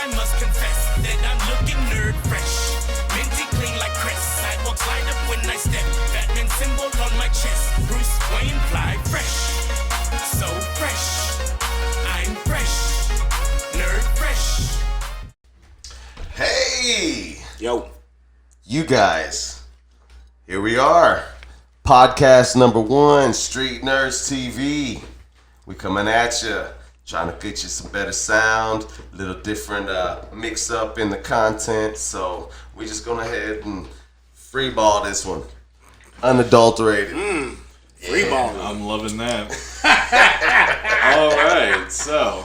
I must confess that I'm looking nerd fresh. Minty clean like Chris. Sidewalks light up when I step. Batman symbol on my chest. Bruce Wayne fly fresh. So fresh. I'm fresh. Nerd fresh. Hey! Yo. You guys. Here we are. Podcast number 1, Street Nerdz TV. We coming at you. Trying to get you some better sound, a little different mix up in the content. So we just going ahead and freeball this one. Unadulterated. Freeball. I'm loving that. All right, so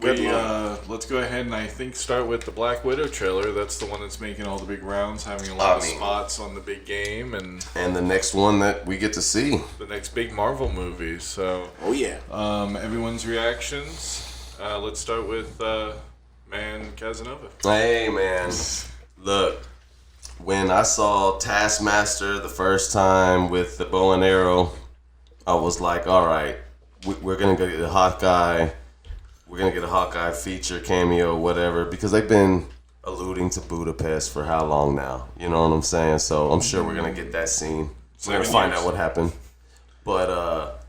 let's go ahead and I think start with the Black Widow trailer. That's the one that's making all the big rounds, having a lot of spots on the big game, and the next one that we get to see, the next big Marvel movie. So, everyone's reactions. Let's start with Man Casanova. Hey man, look. When I saw Taskmaster the first time with the bow and arrow, I was like, all right, we're going to get a Hawkeye. We're going to get a Hawkeye feature, cameo, whatever, because they've been alluding to Budapest for how long now? You know what I'm saying? So I'm sure we're going to get that scene. We're going to find out what happened. But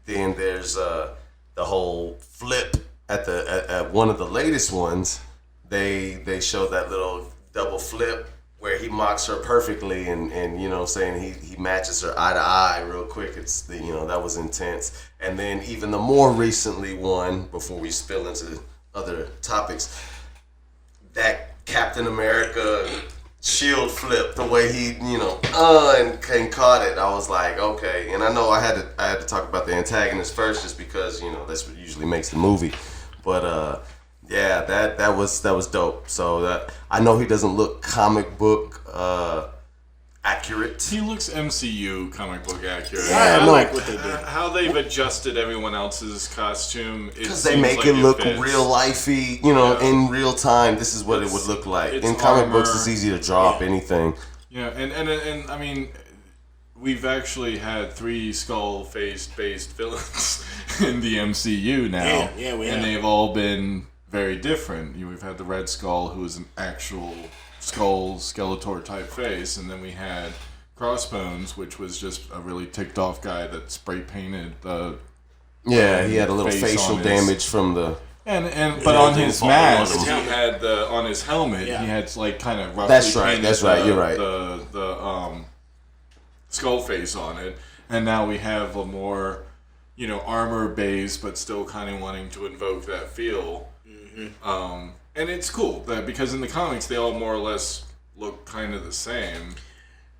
then there's the whole flip at one of the latest ones. They showed that little double flip where he mocks her perfectly and you know what I'm saying, he matches her eye to eye real quick. It's that was intense. And then even the more recently one, before we spill into other topics, that Captain America shield flip, the way he and caught it, I was like, okay. And I know I had to talk about the antagonist first, just because that's what usually makes the movie. But yeah, that was dope. So that I know he doesn't look comic book accurate. He looks MCU comic book accurate. Yeah, I like what they did. How they've adjusted everyone else's costume. Because they make it look real lifey, in real time. This is what it would look like. In comic books, it's easy to draw up anything. Yeah, and I mean, we've actually had 3 skull-faced based villains in the MCU now. Yeah, we have. And they've all been very different. We've had the Red Skull, who is an actual skull, Skeletor type face, and then we had Crossbones, which was just a really ticked off guy that spray painted the. Yeah, he had a little facial damage from the. But on his mask, he had on his helmet, he had like kind of roughly. That's right. You're right. The skull face on it, and now we have a more, armor base, but still kind of wanting to invoke that feel. And it's cool because in the comics they all more or less look kind of the same.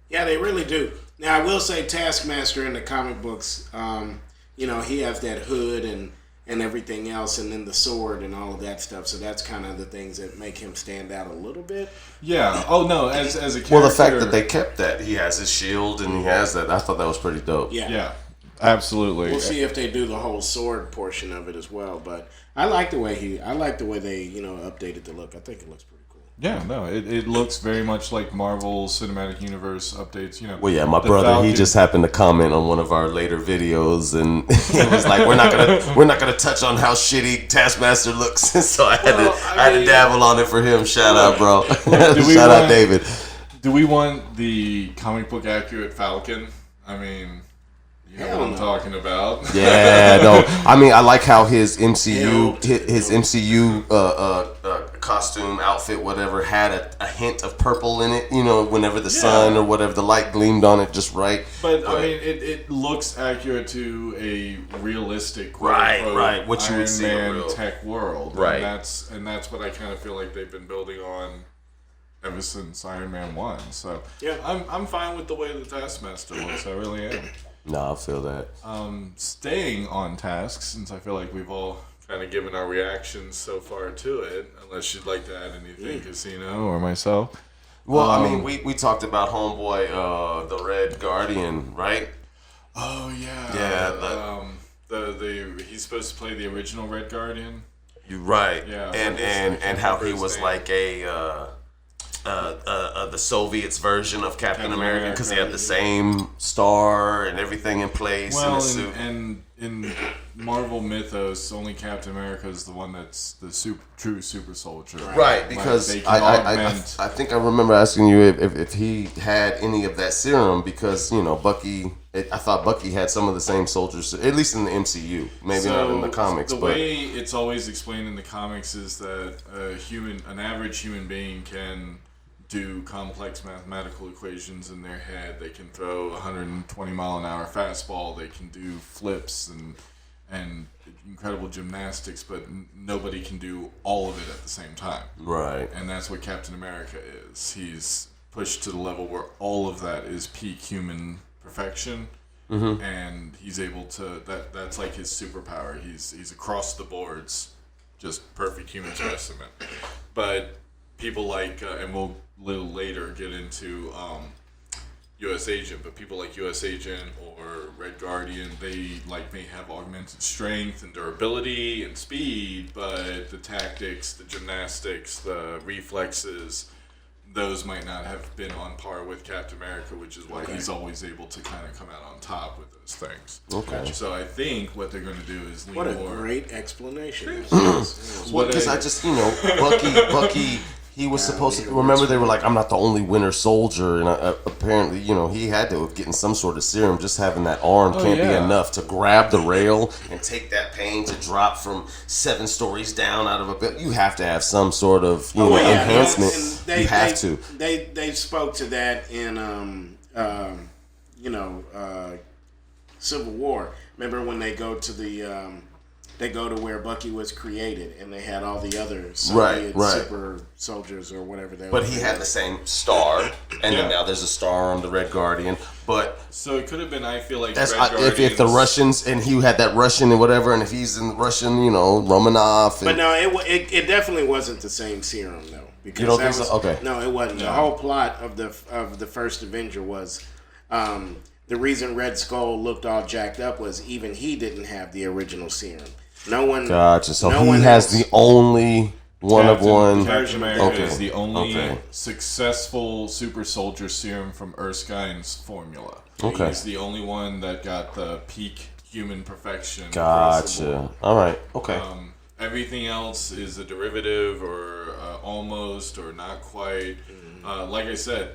Yeah, they really do. Now I will say Taskmaster in the comic books, he has that hood and everything else, and then the sword and all of that stuff. So that's kind of the things that make him stand out a little bit. Yeah. Oh no, as a character. Well, the fact that they kept that, he has his shield and he has that, I thought that was pretty dope. Yeah. Absolutely. We'll see if they do the whole sword portion of it as well. But I like the way they updated the look. I think it looks pretty cool. Yeah, no, it looks very much like Marvel Cinematic Universe updates. Well, yeah, my brother, Falcon. He just happened to comment on one of our later videos, and he was like, "We're not gonna touch on how shitty Taskmaster looks." So I had to dabble on it for him. Shout out, bro. Shout out, David. Do we want the comic book accurate Falcon? I mean. You know what I'm talking about. Yeah, no. I mean, I like how his MCU costume, outfit, whatever, had a hint of purple in it. Whenever the sun or whatever, the light gleamed on it just right. But I mean, it looks accurate to a realistic, right. What you would see in Iron real Man tech world, right? And that's what I kind of feel like they've been building on ever since Iron Man 1. So yeah, I'm fine with the way the Taskmaster looks. I really am. No, I feel that. Staying on task, since I feel like we've all kind of given our reactions so far to it, unless you'd like to add anything, Casino or myself. Well, I mean, we talked about Homeboy, the Red Guardian, right? Oh yeah. Yeah. He's supposed to play the original Red Guardian. You're right. Yeah. And how he was like a the Soviets version of Captain America because he had the same star and everything in place in his suit. And in Marvel mythos, only Captain America is the one that's the true super soldier. Right, because I think I remember asking you if he had any of that serum because, Bucky... I thought Bucky had some of the same soldiers, at least in the MCU. Maybe not in the comics. The way it's always explained in the comics is that an average human being can do complex mathematical equations in their head. They can throw 120 mile an hour fastball. They can do flips and incredible gymnastics, but nobody can do all of it at the same time. Right. And that's what Captain America is. He's pushed to the level where all of that is peak human perfection, and he's able to. That's like his superpower. He's across the boards, just perfect human specimen. But people like, and we'll a little later get into U.S. Agent, but people like U.S. Agent or Red Guardian, they may have augmented strength and durability and speed, but the tactics, the gymnastics, the reflexes, those might not have been on par with Captain America, which is why he's always able to kind of come out on top with those things. Okay. So I think what they're going to do is lean more... What a great explanation. Because I just, Bucky, he was supposed to... Remember, they were like, I'm not the only winter soldier, and apparently, he had to have gotten some sort of serum. Just having that arm can't be enough to grab the rail and take that pain to drop from 7 stories down out of a bit. You have to have some sort of, enhancement. You have to. They spoke to that in, Civil War. Remember when they go to they go to where Bucky was created, and they had all the other Soviet super soldiers or whatever they were. But he had the same star, and then now there's a star on the Red Guardian. But so it could have been, I feel like, that's if the Russians, and he had that Russian and whatever, and if he's in Russian, Romanov. But no, it definitely wasn't the same serum though. Because you don't think so? Okay. No, it wasn't. The whole plot of the first Avenger was. The reason Red Skull looked all jacked up was even he didn't have the original serum. No one. Gotcha. So he has the only one-of-one. Captain America is the only successful super soldier serum from Erskine's formula. Okay. He's the only one that got the peak human perfection. Gotcha. All right. Okay. Everything else is a derivative or almost or not quite. Like I said,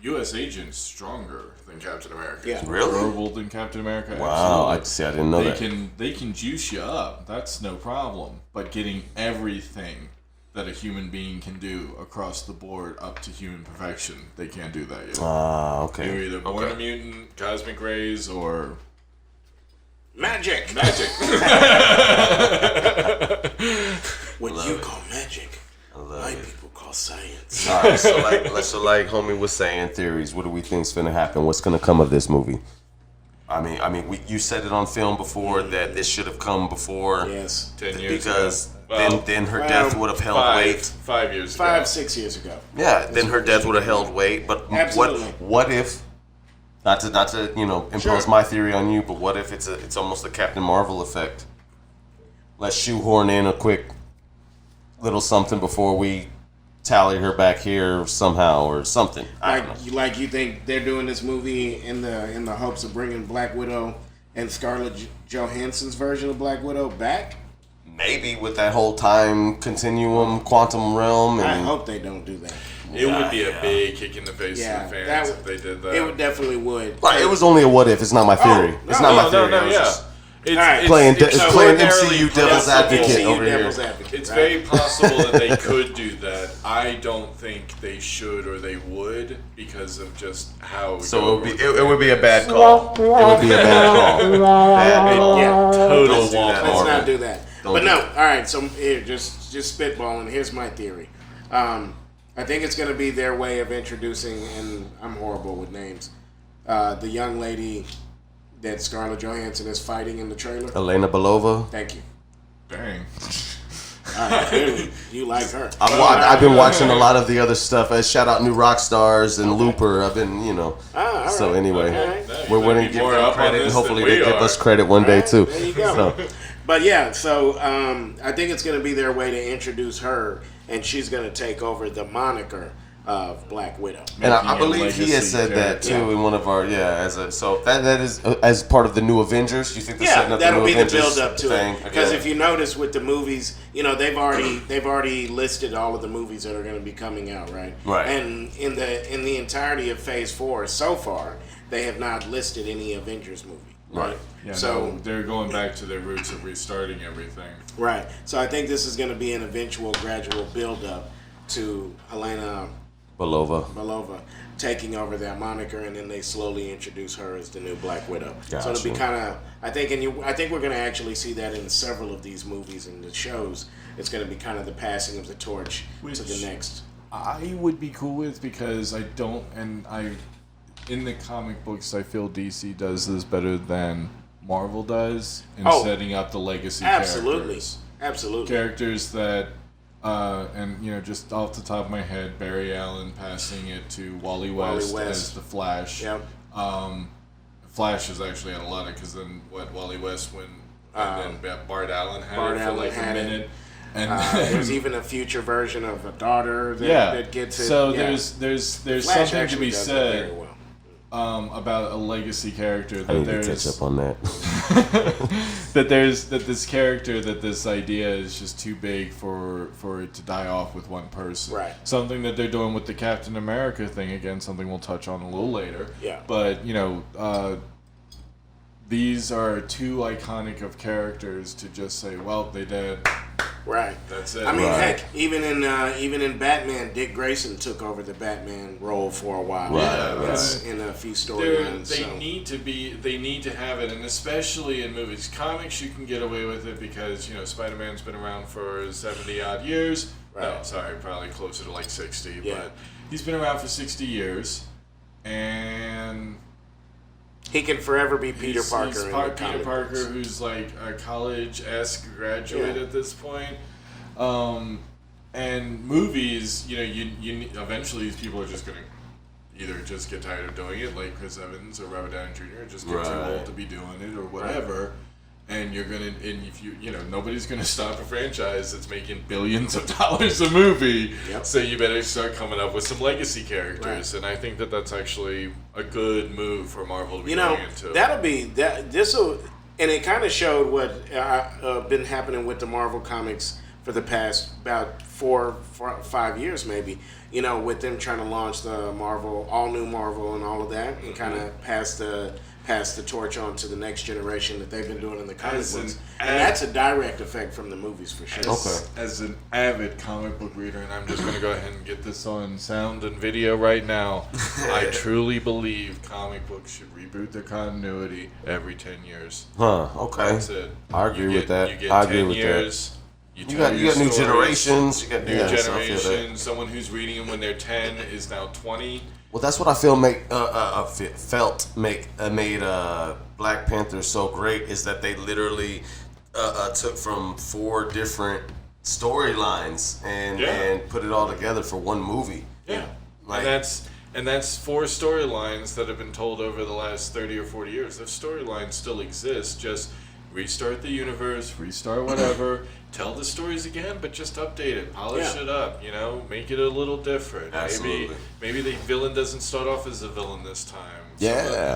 U.S. Agent's stronger than Captain America. Yeah. Really? Durable than Captain America. Wow. I didn't know that. They can juice you up. That's no problem. But getting everything that a human being can do across the board up to human perfection, they can't do that yet. Okay. You're either born a mutant, cosmic rays, or magic. What you call magic, white people call science. All right, so like homie was saying, theories. What do we think's gonna happen? What's gonna come of this movie? I mean, you said it on film before that this should have come before. Yes, 10 years because ago. then her death would have held weight. 5 years ago. 6 years ago. Yeah, then her death would have held weight. But Absolutely. what if? Not to impose my theory on you, but what if it's almost a Captain Marvel effect? Let's shoehorn in a quick little something before we tally her back here somehow or something. Like you think they're doing this movie in the hopes of bringing Black Widow and Scarlett Johansson's version of Black Widow back? Maybe with that whole time continuum, quantum realm. I hope they don't do that. It would be a big kick in the face to the fans if they did that. It definitely would. Right, it was only a what if. It's not my theory. It's not my theory. It's playing ordinarily MCU devil's advocate over here. It's very possible that they could do that. I don't think they should or they would because of just how. So it would be a bad call. It would be a bad call. Yeah, total Let's not do that. But no, all right. So here, just spitballing. Here's my theory. I think it's going to be their way of introducing, and I'm horrible with names, the young lady that Scarlett Johansson is fighting in the trailer. Elena Belova. Thank you. Dang. All right, clearly you like her. I've been watching a lot of the other stuff. Shout out New Rockstars and Looper. I've been, So anyway, we're going to give them credit, and hopefully they give us credit one day too. There you go. But yeah, so I think it's going to be their way to introduce her, and she's going to take over the moniker of Black Widow. And I believe he has said that too in one of our so that is as part of the new Avengers. You think they're setting up the new Avengers? Yeah, that'll be the build up to it. Because if you notice with the movies, they've already listed all of the movies that are going to be coming out, right? Right. And in the entirety of Phase 4 so far, they have not listed any Avengers movie. Right. Yeah, so they're going back to their roots of restarting everything. Right. So I think this is going to be an eventual, gradual build up to Helena Belova taking over that moniker, and then they slowly introduce her as the new Black Widow. Gotcha. So it'll be kind of, I think we're going to actually see that in several of these movies and the shows. It's going to be kind of the passing of the torch to the next. I would be cool with, because in the comic books, I feel DC does this better than Marvel does in setting up the legacy characters. Absolutely. Characters that, just off the top of my head, Barry Allen passing it to Wally West as the Flash. Yep. Flash has actually had a lot of, because then Wally West and then Bart Allen had it for like a minute. And there's even a future version of a daughter that gets it. So there's something to be said about a legacy character. I need to catch up on that. that this character, that this idea is just too big for it to die off with one person. Right. Something that they're doing with the Captain America thing, again, something we'll touch on a little later. Yeah. But these are too iconic of characters to just say, well, they did. Right. That's it. I mean, heck, even in Batman, Dick Grayson took over the Batman role for a while. Right. In a few storylines. They need to have it, and especially in movies. Comics, you can get away with it because Spider-Man's been around for 70 odd years. Right. No, sorry, probably closer to like 60. Yeah. But he's been around for 60 years, and he can forever be Peter Parker. He's Peter Parker, who's like a college-esque graduate at this point. And movies, you eventually these people are just gonna either just get tired of doing it, like Chris Evans or Robert Downey Jr., or just get too old to be doing it, or whatever. Right. And if nobody's gonna stop a franchise that's making billions of dollars a movie. Yep. So you better start coming up with some legacy characters, and I think that's actually a good move for Marvel to be going into. And it kind of showed what been happening with the Marvel comics for the past about 4 or 5 years, maybe. With them trying to launch the Marvel, all new Marvel, and all of that, and kind of pass the torch on to the next generation that they've been doing in the comic books. And that's a direct effect from the movies for sure. As an avid comic book reader, and I'm just going to go ahead and get this on sound and video right now, I truly believe comic books should reboot their continuity every 10 years. Okay. That's it. I agree with that. You get I 10 agree with years. that. You got new generations. You got new generations. Someone who's reading them when they're 10 is now 20. Well, that's what I feel made Black Panther so great, is that they literally took from 4 different storylines and put it all together for one movie. Yeah, and that's 4 storylines that have been told over the last 30 or 40 years. Those storylines still exist. Just restart the universe, restart whatever. Tell the stories again, but just update it, polish it up, make it a little different. Absolutely. Maybe the villain doesn't start off as a villain this time.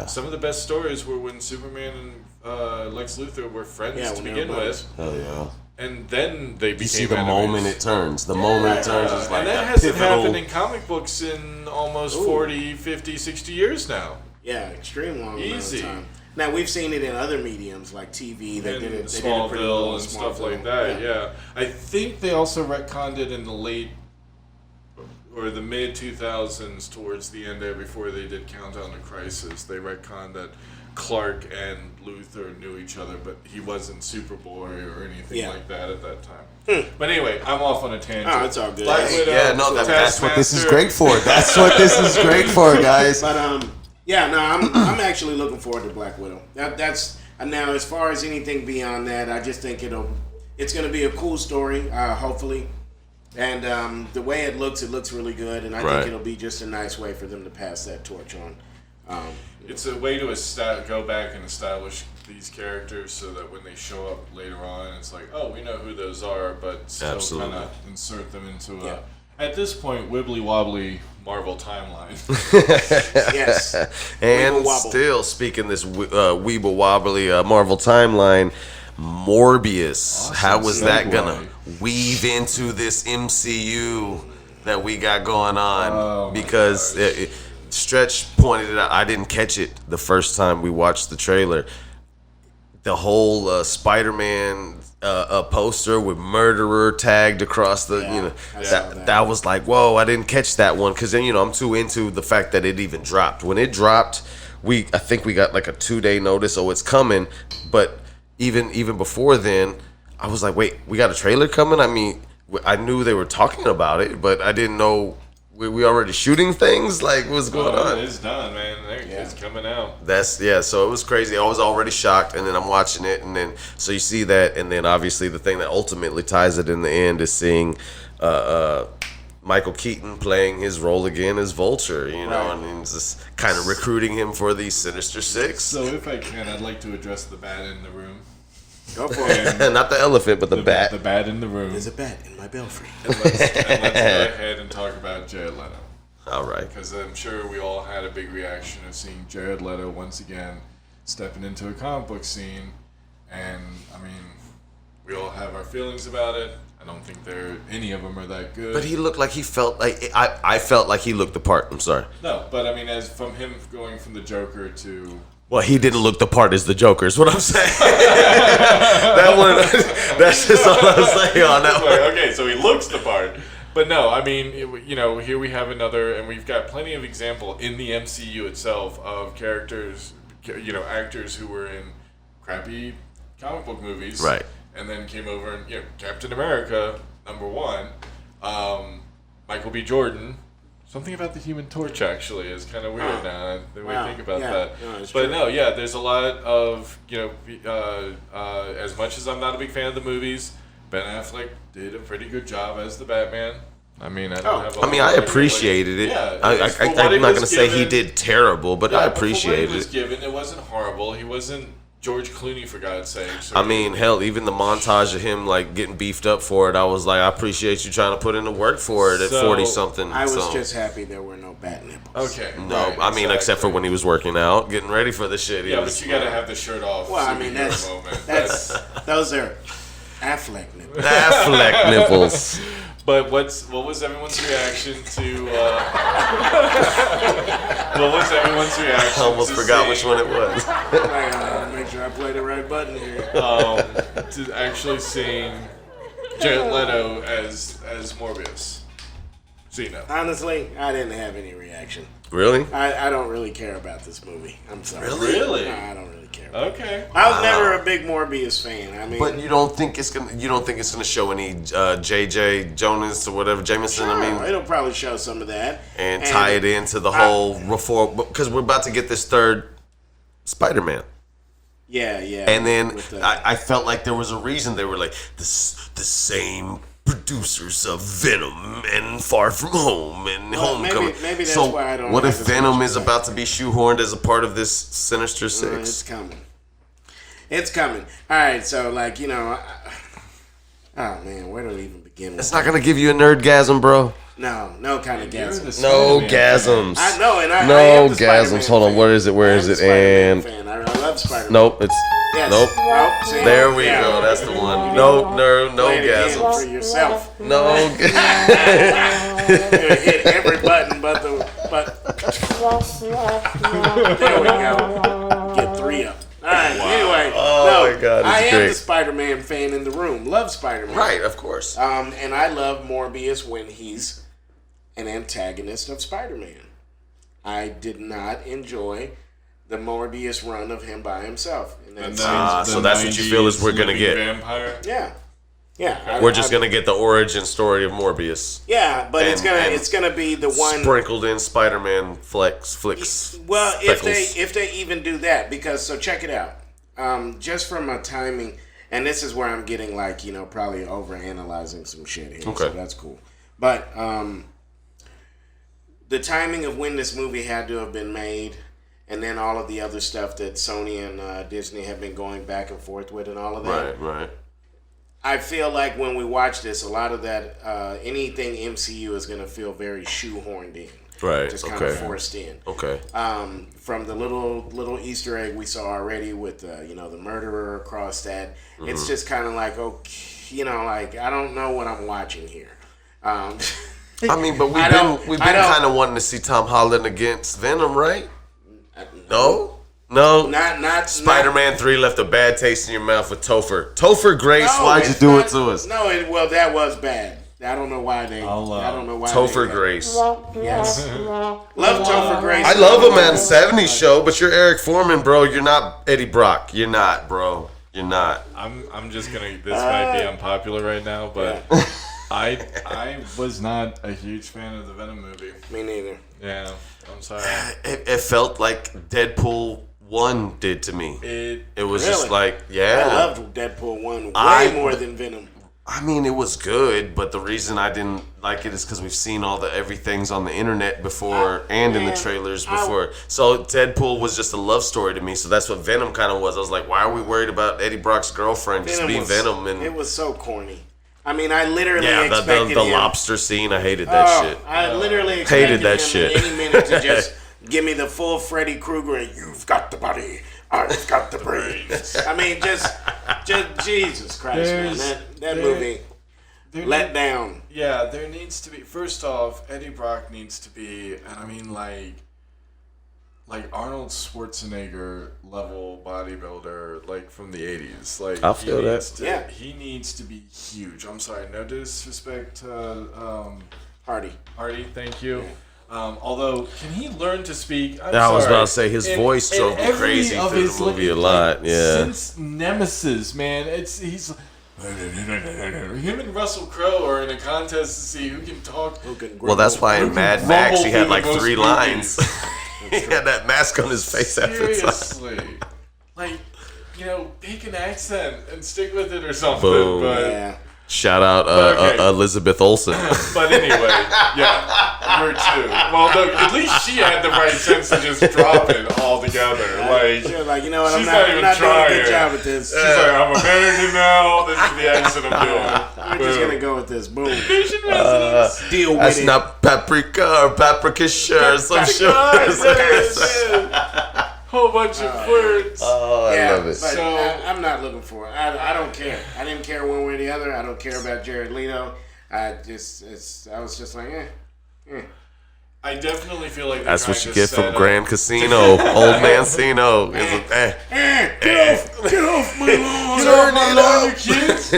Some of the best stories were when Superman and Lex Luthor were friends to begin with. Hell yeah. And then they became You see the enemies. moment it turns. The moment it turns is like and that hasn't happened in comic books in almost 40, 50, 60 years now. Yeah, extreme long amount of time. Now, we've seen it in other mediums, like TV. They did it Smallville pretty well and stuff like that, yeah. I think they also retconned it in the late or the mid-2000s, towards the end there, before they did Countdown to Crisis. They retconned that Clark and Luthor knew each other, but he wasn't Superboy or anything like that at that time. But anyway, I'm off on a tangent. Oh, it's all good. Black Widow, that's what this is great for. That's what this is great for, guys. But I'm actually looking forward to Black Widow. That's now, as far as anything beyond that, I just think it's going to be a cool story, hopefully. And the way it looks really good, and I think it'll be just a nice way for them to pass that torch on. It's a way to go back and establish these characters so that when they show up later on, it's like, oh, we know who those are, but still kind of insert them into at this point, wibbly wobbly Marvel timeline. Yes. And still speaking this weeble wobbly Marvel timeline, Morbius. How was that gonna weave into this MCU that we got going on? Because Stretch pointed it out. I didn't catch it the first time we watched the trailer. The whole Spider-Man poster with murderer tagged across the, that was like, whoa, I didn't catch that one because then, I'm too into the fact that it even dropped. When it dropped, I think we got like a 2-day notice, it's coming. But even before then, I was like, wait, we got a trailer coming? I mean, I knew they were talking about it, but I didn't know we already shooting things. Like, what's going on? It's done, man. It's coming out. So it was crazy. I was already shocked, and then I'm watching it, and then so you see that, and then obviously the thing that ultimately ties it in the end is seeing Michael Keaton playing his role again as Vulture, and just kind of recruiting him for the Sinister Six. So if I can, I'd like to address the bat in the room. Go for it. Not the elephant, but the bat. The bat in the room. There's a bat in my belfry. And let's go ahead and talk about Jared Leto. All right. Because I'm sure we all had a big reaction of seeing Jared Leto once again stepping into a comic book scene. And, I mean, we all have our feelings about it. I don't think any of them are that good. But he looked like he felt like... I felt like he looked the part. I'm sorry. No, but I mean, as from him going from the Joker to... Well, he didn't look the part as the Joker, is what I'm saying. That's just all I'm saying on that one. Okay, so he looks the part. But no, I mean, here we have another, and we've got plenty of example in the MCU itself of characters, actors who were in crappy comic book movies. Right. And then came over and, Captain America, #1, Michael B. Jordan. Something about the Human Torch actually is kind of weird now. The way I think about that. But true. There's a lot of as much as I'm not a big fan of the movies, Ben Affleck did a pretty good job as the Batman. I mean, I appreciated it. Yeah, I'm not going to say he did terrible, but I appreciated it. It wasn't horrible. He wasn't George Clooney, for God's sake. I mean, hell, even the montage of him like getting beefed up for it, I was like, I appreciate you trying to put in the work for it at 40-something. I was just happy there were no bat nipples. Okay. No, right, I mean, except for when he was working out, getting ready for the shit. But you got to have the shirt off. Well, I mean, those are Affleck nipples. Affleck nipples. But what was everyone's reaction to? What was everyone's reaction? I almost forgot which one it was. Make sure I play the right button here. To actually seeing Jared Leto as Morbius. Zeno. Honestly, I didn't have any reaction. Really? I don't really care about this movie. I'm sorry. Really? No, I don't really care. Okay. I was never a big Morbius fan. I mean, but you don't think it's gonna show any J.J. Jonas or whatever Jameson? Sure, I mean, it'll probably show some of that and tie it into the whole reform because we're about to get this third Spider-Man. Yeah. And then I felt like there was a reason they were like the same producers of Venom and Far From Home and Homecoming. Maybe that's why I don't. What if Venom is about to be shoehorned as a part of this Sinister Six? It's coming. All right, so oh man, where do we even begin? It's not gonna give you a nerdgasm, bro. No kind of gasm. No gasms. I know, and I no am the gasms. Hold on, what is it? Where is it? And I love Spider-Man. It's yes. nope. See? There we go. That's the one. No gasms. For yourself. No. Hit every button, but there we go. Get 3 up. All right. Wow. Anyway, my God, I am great. the Spider-Man fan in the room. Love Spider-Man. Right, of course. And I love Morbius when he's an antagonist of Spider-Man. I did not enjoy the Morbius run of him by himself. So that's what you feel is we're gonna get. Vampire? Yeah. We're just gonna get the origin story of Morbius. Yeah, but it's gonna be the one sprinkled in Spider-Man flicks. Well, if they even do that, because so check it out. Just from a timing, and this is where I'm getting probably overanalyzing some shit here. Okay. So that's cool. But the timing of when this movie had to have been made, and then all of the other stuff that Sony and Disney have been going back and forth with and all of that. Right. I feel like when we watch this, a lot of that, anything MCU is going to feel very shoehorned in. Right. Just kind of forced in. Okay. From the little Easter egg we saw already with the murderer across that, it's just kind of like, okay, like I don't know what I'm watching here. I mean, but we've been kind of wanting to see Tom Holland against Venom, right? No. Not Spider-Man 3 left a bad taste in your mouth with Topher Grace. Why'd you do it to us? No, that was bad. I don't know why they. I don't know why. Topher Grace. Yes. Love Topher Grace. I love him, man. 70s show, but you're Eric Foreman, bro. You're not Eddie Brock. You're not, bro. You're not. I'm just gonna. This might be unpopular right now, but I was not a huge fan of the Venom movie. Me neither. Yeah, I'm sorry. It felt like Deadpool 1 did to me. It was Really? just like, yeah. I loved Deadpool 1 way more than Venom. I mean, it was good, but the reason I didn't like it is because we've seen all the everything's on the internet before and in the trailers before. So Deadpool was just a love story to me. So that's what Venom kind of was. I was like, why are we worried about Eddie Brock's girlfriend just being Venom? And it was so corny. I mean, I literally the expected him, lobster scene. I hated that shit. I literally expected that him shit. at any minute to just give me the full Freddy Krueger and you've got the body, I've got the brains. I mean, just Jesus Christ, man. That movie let down. Yeah, there needs to be. First off, Eddie Brock needs to be, and I mean like Arnold Schwarzenegger level bodybuilder, like from the 80s. Like I feel that. He needs to be huge. I'm sorry, no disrespect to Hardy. Thank you. Although, can he learn to speak? I was about to say his voice drove me crazy through the movie a lot. Yeah. Since Nemesis, man, he's. Him and Russell Crowe are in a contest to see who can talk. Well, that's why in Mad Max he had like 3 lines. He had that mask on his face after Seriously. Like, pick an accent and stick with it or something. Boom. But shout out Elizabeth Olsen. But anyway, her too. Well, no, at least she had the right sense to just drop it all together. Like, she was like, you know what, I'm not not even doing a trying. good job at this. She's like, I'm American now. This is the accent I'm doing. We're just gonna go with this. Boom. Asian residents. Deal with That's it. not paprika or paprika or some shit. Whole bunch of words. Oh, I love it. But So- I'm not looking for it. I don't care. I didn't care one way or the other. I don't care about Jared Leto. I was just like, I definitely feel like That's what you get from Grand Casino, Old Mancino. Get off my lawn. Turn it on, you kids.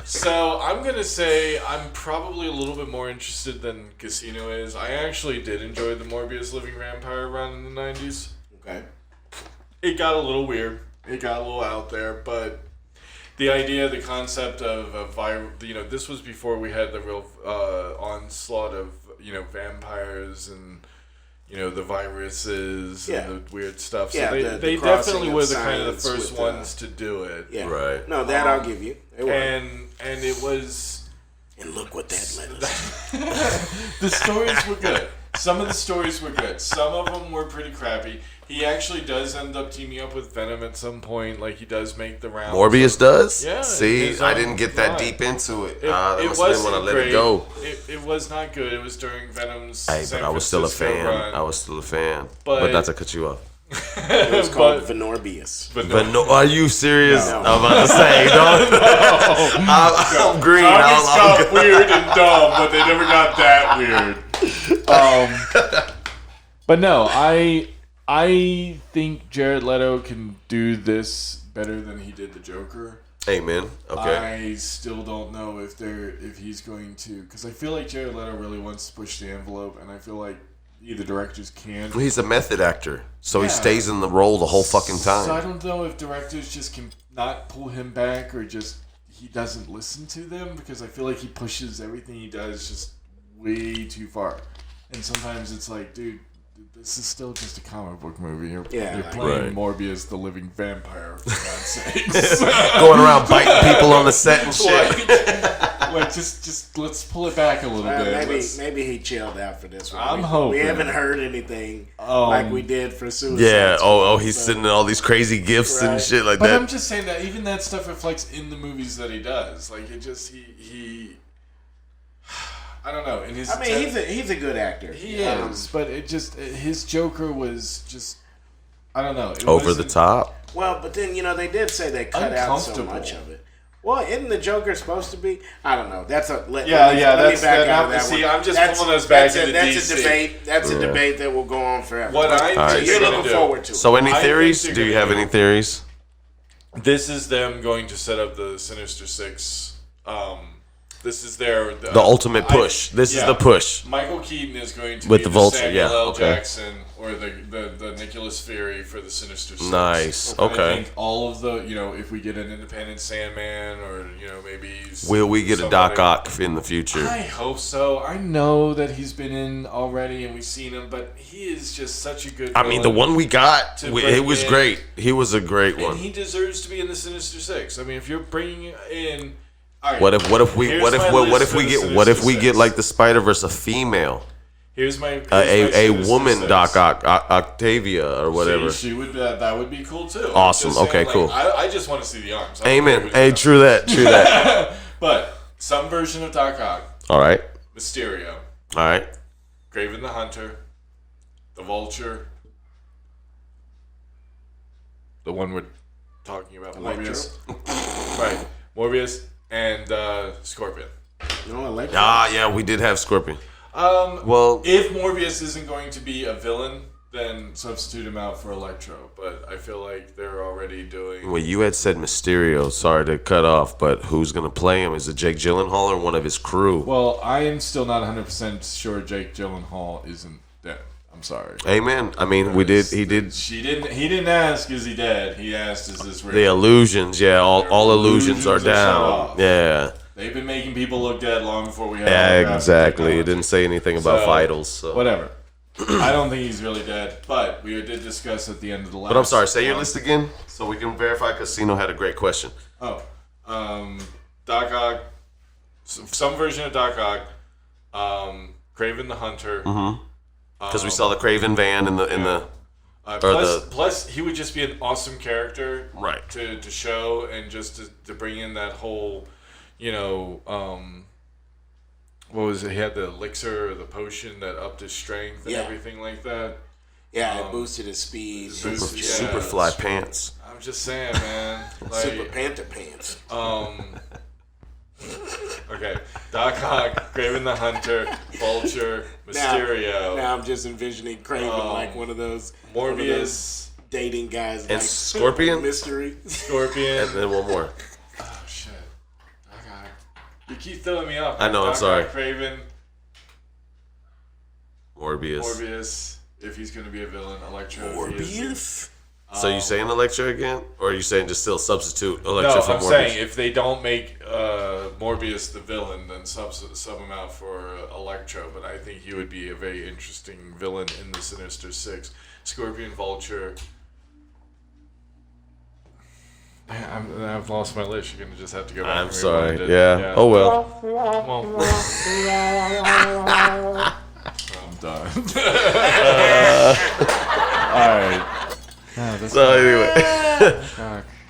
So I'm gonna say I'm probably a little bit more interested than Casino is. I actually did enjoy the Morbius Living Vampire run in the 90s. Okay. It got a little weird. It got a little out there, but the idea, the concept of a virus, this was before we had the real onslaught of, vampires and, the viruses and the weird stuff. So Yeah, they the definitely crossing were of the kind of the science first with, ones to do it. Yeah. Right. No, that I'll give you. It was. And it was... And look what that led us. The stories were good. Some of the stories were good. Some of them were pretty crappy. He actually does end up teaming up with Venom at some point. Like, he does make the rounds. Morbius does? Yeah. See, I didn't get that deep into it. That it must have been when I wasn't let great. it go. It was not good. It was during Venom's Hey, San but I was still a Francisco fan. run. I was still a fan. But- But not to cut you off. It was called Venorbius. But But no, are you serious? No. I'm about to say, I'm green. Comics I'm got weird and dumb, but they never got that weird. But no, I think Jared Leto can do this better than he did the Joker. Amen. Okay. I still don't know if he's going to, because I feel like Jared Leto really wants to push the envelope, and I feel like either directors can. He's a method actor, so he Yeah. stays in the role the whole fucking So I time. don't know if directors just can not pull him back, or just he doesn't listen to them, because I feel like he pushes everything he does just way too far. And sometimes it's like, dude, this is still just a comic book movie. You're playing Right. Morbius, the living vampire, for God's sakes. Going around biting people on the set and shit. Wait, just let's pull it back a little bit. Maybe he chilled out for this one. I'm hoping. We haven't heard anything like we did for Suicide Yeah. Squad. He's sending all these crazy gifts and shit like But that. I'm just saying that even that stuff reflects in the movies that he does. Like it just he I don't know. In his he's a good actor. He is, but it just his Joker was just I don't know. It Over the top. Well, but then they did say they cut out so much of it. Well, isn't the Joker supposed to be? I don't know. That's a let me back out of that see, one. I'm just pulling us back into That's DC. a debate. That's a debate that will go on forever. What so you're looking forward to it. So any theories? Do you have any theories? This is them going to set up the Sinister Six. This is their The ultimate push. This is the push. Michael Keaton is going to With be the Vulture, Samuel L. okay. Jackson or the Nicholas Fury for the Sinister Six. Nice. I Okay. think all of the if we get an independent Sandman or maybe Will we get a Doc Ock in the future? I hope so. I know that he's been in already and we've seen him, but he is just such a good. I mean, the one we got, to it was bring in. great. He was a great And one. he deserves to be in the Sinister Six. I mean, if you're bringing in. All right, What if we get like the Spider-Verse a female, Here's my a woman Doc Ock, Octavia or whatever. She would that would be cool too. Awesome. Just saying, Okay, cool. I just want to see the arms. Amen. Hey, true that. But some version of Doc Ock, All right. Mysterio, All right. Kraven the Hunter, the Vulture, the one we're talking about, Morbius, right? Morbius and Scorpion. Yeah, we did have Scorpion. Well, if Morbius isn't going to be a villain, then substitute him out for Electro. But I feel like they're already doing. Well, you had said Mysterio. Sorry to cut off, but who's gonna play him? Is it Jake Gyllenhaal or one of his crew? Well, I am still not 100% sure Jake Gyllenhaal isn't dead. I'm sorry. Amen. I mean, we did. He did. He didn't ask, is he dead? He asked, is this real? The illusions. Yeah, all illusions are shut down. off. Yeah. They've been making people look dead long before we had. Yeah, exactly. It didn't say anything about vitals. So. Whatever. I don't think he's really dead, but we did discuss at the end of the last. But I'm sorry. Say your list again, so we can verify. Casino had a great question. Oh, Doc Ock, some version of Doc Ock, Kraven the Hunter. Because we saw the Kraven van in the. Plus, he would just be an awesome character, Right. To show and just to bring in that whole, what was it? He had the elixir or the potion that upped his strength and everything like that. Yeah, it boosted his speed. Super fly pants. I'm just saying, man. Like, Super Panther pants. Okay, Doc Ock, Kraven the Hunter, Vulture, Mysterio. Now I'm just envisioning Kraven like one of those Morbius, dating guys. And like Scorpion? Mystery. Scorpion. And then one more. Oh shit! Doc Ock. You keep throwing me off. I know. I'm sorry. Doc Ock, Kraven, Morbius. If he's going to be a villain, Electro. Morbius. So you saying Electro again, or are you saying just still substitute Electro for I'm Morbius? saying if they don't make Morbius the villain, then sub him out for Electro. But I think he would be a very interesting villain in the Sinister Six. Scorpion, Vulture. I've lost my list. You're gonna just have to go back. I'm and sorry. rewind it. Yeah. Oh well. I'm done. All right. So anyway.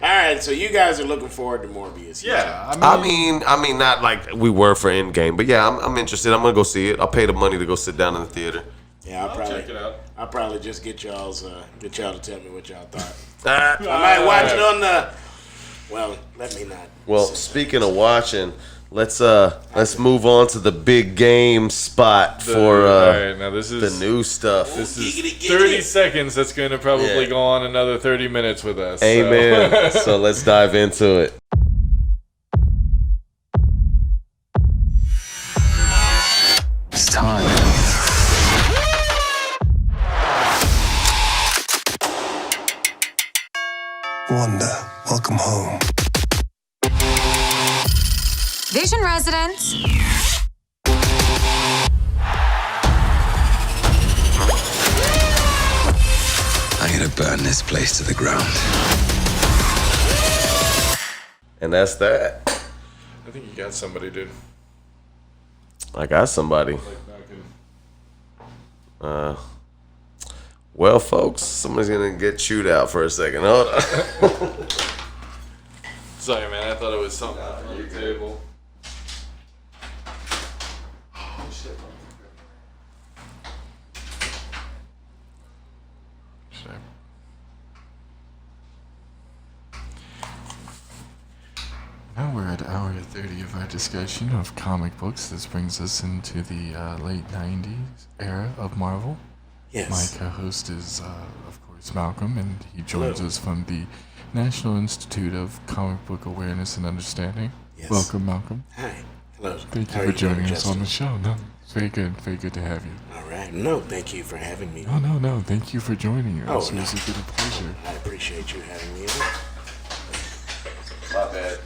All right, so you guys are looking forward to Morbius. Yeah, I mean, not like we were for Endgame, but yeah, I'm interested. I'm gonna go see it. I'll pay the money to go sit down in the theater. Yeah, I'll check it out. I'll probably just get y'all to tell me what y'all thought. I might watch it on the. Well, let me not. Well, speaking of watching, let's move on to the big game spot for all right, now this is the new stuff. This is 30 seconds. That's going to probably go on another 30 minutes with us. Amen. So let's dive into it. It's time. Wanda, welcome home. Vision residents. I'm gonna burn this place to the ground. And that's that. I think you got somebody, dude. I got somebody. Like back in... Well, folks, somebody's gonna get chewed out for a second. Hold on. Sorry, man. I thought it was something on the table. Oh, shit. Now we're at hour 30 of our discussion of comic books. This brings us into the late 90s era of Marvel. Yes. My co-host is, of course, Malcolm, and he joins us from the National Institute of Comic Book Awareness and Understanding. Yes. Welcome, Malcolm. Hi. Hello. Thank How you are for joining doing, us on Justin? the show. No, it's very good to have you. All right. No, thank you for having me. No, thank you for joining us. Oh, no. It's been a pleasure. I appreciate you having me. My bad.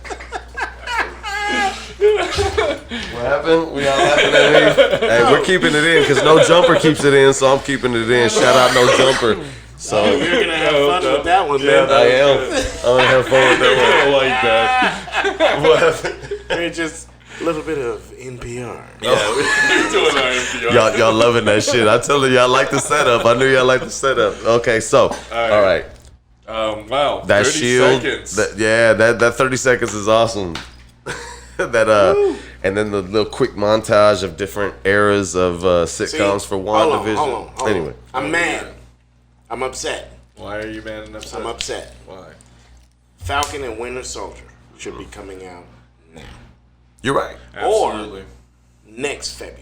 What happened? We all laughing at me? Hey, we're keeping it in because No Jumper keeps it in, so I'm keeping it in. Shout out No Jumper. So You're gonna have fun with that one, man. I am. I'm gonna have fun with that I like that. one. What happened? It's just a little bit of NPR. We're doing our NPR. Y'all loving that shit. I tell you, y'all like the setup. I knew y'all liked the setup. Okay, so all right. Wow. That 30 shield. seconds. That 30 seconds is awesome. And then the little quick montage of different eras of sitcoms for WandaVision. Hold on. Anyway, I'm mad. I'm upset. Why are you mad and upset? I'm upset. Why? Falcon and Winter Soldier should be coming out now. you're right. Absolutely. Or next February.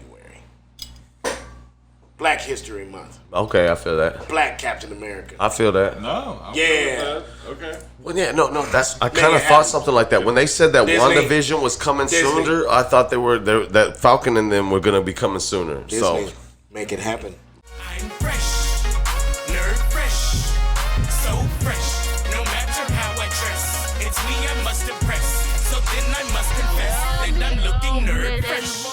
Black History Month. Okay, I feel that. Black Captain America. I feel that. No. I'm Yeah. good with that. Okay. Well, yeah, no. That's I kind it of thought happen. something like that when they said that Disney. WandaVision was coming Disney. sooner. I thought that Falcon and them were gonna be coming sooner. Disney, So make it happen. I'm fresh, nerd fresh, so fresh. No matter how I dress, it's me I must impress. So then I must confess that I'm looking nerd fresh.